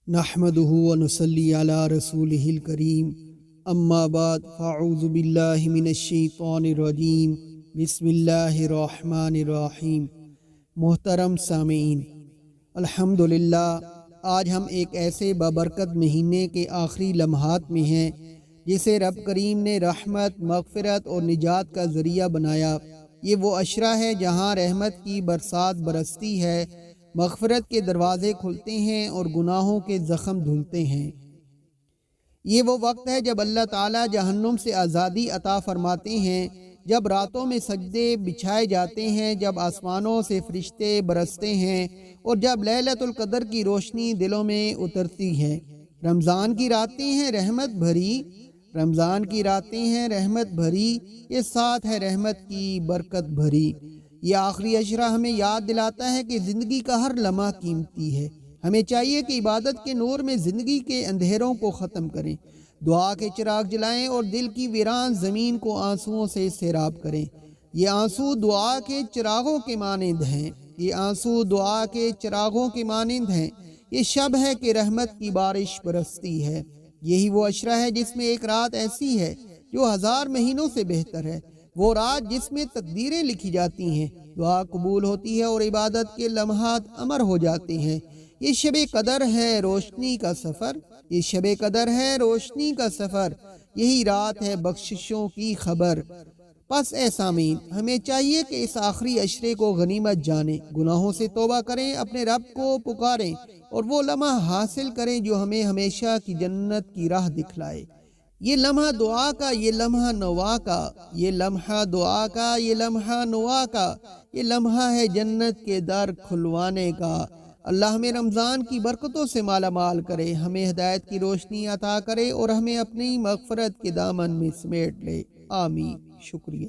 نحمدہ و نصلی علی رسولہ الکریم اما بعد فاعوذ باللہ من الشیطان الرجیم بسم اللہ الرحمن الرحیم۔ محترم سامعین، الحمدللہ آج ہم ایک ایسے بابرکت مہینے کے آخری لمحات میں ہیں جسے رب کریم نے رحمت، مغفرت اور نجات کا ذریعہ بنایا۔ یہ وہ عشرہ ہے جہاں رحمت کی برسات برستی ہے، مغفرت کے دروازے کھلتے ہیں اور گناہوں کے زخم دھلتے ہیں۔ یہ وہ وقت ہے جب اللہ تعالیٰ جہنم سے آزادی عطا فرماتے ہیں، جب راتوں میں سجدے بچھائے جاتے ہیں، جب آسمانوں سے فرشتے برستے ہیں اور جب لیلۃ القدر کی روشنی دلوں میں اترتی ہے۔ رمضان کی راتیں ہیں رحمت بھری، رمضان کی راتیں ہیں رحمت بھری، یہ ساتھ ہے رحمت کی برکت بھری۔ یہ آخری عشرہ ہمیں یاد دلاتا ہے کہ زندگی کا ہر لمحہ قیمتی ہے۔ ہمیں چاہیے کہ عبادت کے نور میں زندگی کے اندھیروں کو ختم کریں، دعا کے چراغ جلائیں اور دل کی ویران زمین کو آنسوؤں سے سیراب کریں۔ یہ آنسو دعا کے چراغوں کے مانند ہیں، یہ آنسو دعا کے چراغوں کے مانند ہیں۔ یہ شب ہے کہ رحمت کی بارش برستی ہے۔ یہی وہ عشرہ ہے جس میں ایک رات ایسی ہے جو 1000 مہینوں سے بہتر ہے، وہ رات جس میں تقدیریں لکھی جاتی ہیں، دعا قبول ہوتی ہے اور عبادت کے لمحات امر ہو جاتے ہیں۔ یہ شب قدر ہے روشنی کا سفر، یہ شب قدر ہے روشنی کا سفر، یہی رات ہے بخششوں کی خبر۔ پس اے سامعین، ہمیں چاہیے کہ اس آخری عشرے کو غنیمت جانیں، گناہوں سے توبہ کریں، اپنے رب کو پکاریں اور وہ لمحہ حاصل کریں جو ہمیں ہمیشہ کی جنت کی راہ دکھلائے۔ یہ لمحہ دعا کا، یہ لمحہ نوا کا، یہ لمحہ دعا کا، یہ لمحہ نوا کا، یہ لمحہ ہے جنت کے در کھلوانے کا۔ اللہ ہمیں رمضان کی برکتوں سے مالا مال کرے، ہمیں ہدایت کی روشنی عطا کرے اور ہمیں اپنی مغفرت کے دامن میں سمیٹ لے، آمین۔ شکریہ۔